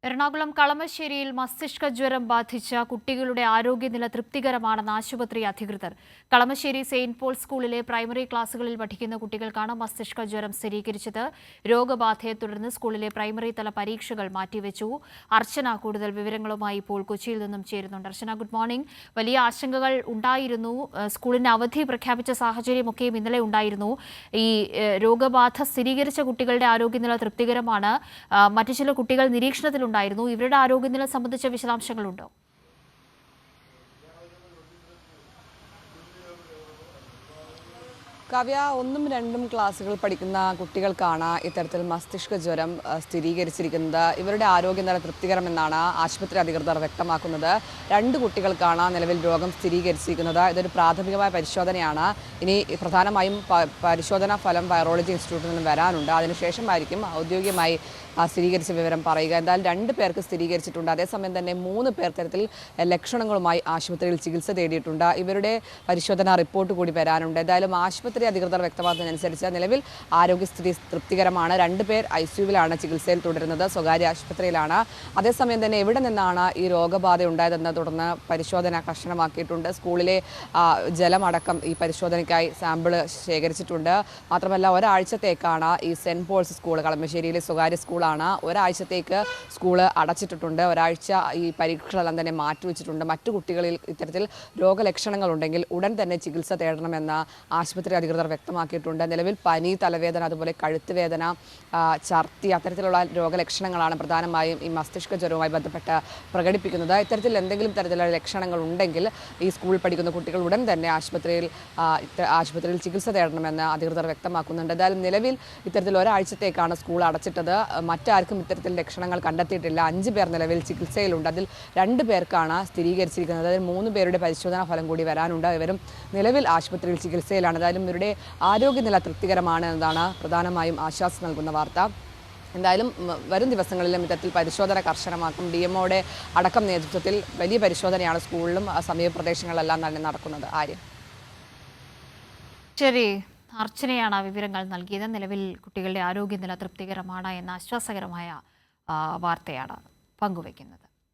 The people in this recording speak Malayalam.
എറണാകുളം കളമശ്ശേരിയിൽ മസ്തിഷ്ക ജ്വരം ബാധിച്ച കുട്ടികളുടെ ആരോഗ്യനില തൃപ്തികരമാണെന്ന് ആശുപത്രി അധികൃതർ. കളമശ്ശേരി സെയിന്റ് പോൾ സ്കൂളിലെ പ്രൈമറി ക്ലാസുകളിൽ പഠിക്കുന്ന കുട്ടികൾക്കാണ് മസ്തിഷ്ക ജ്വരം സ്ഥിരീകരിച്ചത്. രോഗബാധയെ തുടർന്ന് സ്കൂളിലെ പ്രൈമറി തല പരീക്ഷകൾ മാറ്റിവെച്ചു. അർച്ചന കൂടുതൽ വിവരങ്ങളുമായി ഇപ്പോൾ കൊച്ചിയിൽ നിന്നും ചേരുന്നുണ്ട്. അർച്ചന, ഗുഡ് മോർണിംഗ്. വലിയ ആശങ്കകൾ ഉണ്ടായിരുന്നു. സ്കൂളിന് അവധി പ്രഖ്യാപിച്ച സാഹചര്യമൊക്കെയും ഇന്നലെ ഉണ്ടായിരുന്നു. ഈ രോഗബാധ സ്ഥിരീകരിച്ച കുട്ടികളുടെ ആരോഗ്യനില തൃപ്തികരമാണ്. മറ്റു ചില കുട്ടികൾ നിരീക്ഷണത്തിൽ ഉണ്ടായിരുന്നു. ഇവരുടെ ആരോഗ്യനില സംബന്ധിച്ച വിശദാംശങ്ങളുണ്ടോ? കാവ്യ, 1ഉം 2ഉം ക്ലാസ്സുകൾ പഠിക്കുന്ന കുട്ടികൾക്കാണ് ഇത്തരത്തിൽ മസ്തിഷ്ക ജ്വരം സ്ഥിരീകരിച്ചിരിക്കുന്നത്. ഇവരുടെ ആരോഗ്യനില തൃപ്തികരമെന്നാണ് ആശുപത്രി അധികൃതർ വ്യക്തമാക്കുന്നത്. 2 കുട്ടികൾക്കാണ് നിലവിൽ രോഗം സ്ഥിരീകരിച്ചിരിക്കുന്നത്. ഇതൊരു പ്രാഥമികമായ പരിശോധനയാണ്. ഇനി പ്രധാനമായും പരിശോധനാ ഫലം വൈറോളജി ഇൻസ്റ്റിറ്റ്യൂട്ടിൽ നിന്ന് വരാനുണ്ട്. അതിനുശേഷമായിരിക്കും ഔദ്യോഗികമായി സ്ഥിരീകരിച്ച വിവരം പറയുക. എന്തായാലും 2 പേർക്ക് സ്ഥിരീകരിച്ചിട്ടുണ്ട്. അതേസമയം തന്നെ 3 പേർ തരത്തിൽ ലക്ഷണങ്ങളുമായി ആശുപത്രിയിൽ ചികിത്സ തേടിയിട്ടുണ്ട്. ഇവരുടെ പരിശോധനാ റിപ്പോർട്ട് കൂടി വരാനുണ്ട്. എന്തായാലും ആശുപത്രി അധികൃതർ വ്യക്തമാക്കുന്നതനുസരിച്ച് നിലവിൽ ആരോഗ്യസ്ഥിതി തൃപ്തികരമാണ്. 2 പേർ ICUവിലാണ് ചികിത്സയിൽ തുടരുന്നത്, സ്വകാര്യ ആശുപത്രിയിലാണ്. അതേസമയം തന്നെ എവിടെ നിന്നാണ് ഈ രോഗബാധ ഉണ്ടായതെന്ന് തുടർന്ന് പരിശോധന കർശനമാക്കിയിട്ടുണ്ട്. സ്കൂളിലെ ജലമടക്കം ഈ പരിശോധനയ്ക്കായി സാമ്പിൾ ശേഖരിച്ചിട്ടുണ്ട്. മാത്രമല്ല ഒരാഴ്ചത്തേക്കാണ് ഈ സെന്റ് പോൾസ് സ്കൂൾ, കളമശ്ശേരിയിലെ സ്വകാര്യ സ്കൂളാണ്, ഒരാഴ്ചത്തേക്ക് സ്കൂൾ അടച്ചിട്ടിട്ടുണ്ട്. ഒരാഴ്ച ഈ പരീക്ഷകളെല്ലാം തന്നെ മാറ്റിവെച്ചിട്ടുണ്ട്. മറ്റു കുട്ടികളിൽ ഇത്തരത്തിൽ രോഗലക്ഷണങ്ങൾ ഉണ്ടെങ്കിൽ ഉടൻ തന്നെ ചികിത്സ തേടണമെന്ന് ആശുപത്രി അധികൃതർ വ്യക്തമാക്കിയിട്ടുണ്ട്. നിലവിൽ പനി, തലവേദന, അതുപോലെ കഴുത്ത് വേദന, ഛർദി, അത്തരത്തിലുള്ള രോഗലക്ഷണങ്ങളാണ് പ്രധാനമായും ഈ മസ്തിഷ്ക ജ്വരവുമായി ബന്ധപ്പെട്ട് പ്രകടിപ്പിക്കുന്നത്. ഇത്തരത്തിൽ എന്തെങ്കിലും തരത്തിലുള്ള ലക്ഷണങ്ങൾ ഉണ്ടെങ്കിൽ ഈ സ്കൂളിൽ പഠിക്കുന്ന കുട്ടികൾ ഉടൻ തന്നെ ആശുപത്രിയിൽ ചികിത്സ തേടണമെന്ന് അധികൃതർ വ്യക്തമാക്കുന്നുണ്ട്. എന്തായാലും നിലവിൽ ഇത്തരത്തിൽ ഒരാഴ്ചത്തേക്കാണ് സ്കൂൾ അടച്ചിട്ടത്. മറ്റാർക്കും ഇത്തരത്തിൽ ലക്ഷണങ്ങൾ കണ്ടെത്തിയിട്ടില്ല. 5 പേർ നിലവിൽ ചികിത്സയിലുണ്ട്. അതിൽ 2 പേർക്കാണ് സ്ഥിരീകരിച്ചിരിക്കുന്നത്. അതിൽ 3 പേരുടെ പരിശോധനാ ഫലം കൂടി വരാനുണ്ട്. ഇവരും നിലവിൽ ആശുപത്രിയിൽ ചികിത്സയിലാണ്. എന്തായാലും ഇവരുടെ ആരോഗ്യനില തൃപ്തികരമാണ് എന്നതാണ് പ്രധാനമായും ആശ്വാസം നൽകുന്ന വാർത്ത. എന്തായാലും വരും ദിവസങ്ങളിലും ഇത്തരത്തിൽ പരിശോധന കർശനമാക്കും. DMOയുടെ അടക്കം നേതൃത്വത്തിൽ വലിയ പരിശോധനയാണ് സ്കൂളിലും സമീപ പ്രദേശങ്ങളിലെല്ലാം തന്നെ നടക്കുന്നത്. ആര്യം. ശരി, അർച്ചനയാണ് വിവരങ്ങൾ നൽകിയത്. നിലവിൽ കുട്ടികളുടെ ആരോഗ്യനില തൃപ്തികരമാണ് എന്ന ആശ്വാസകരമായ വാർത്തയാണ് പങ്കുവയ്ക്കുന്നത്.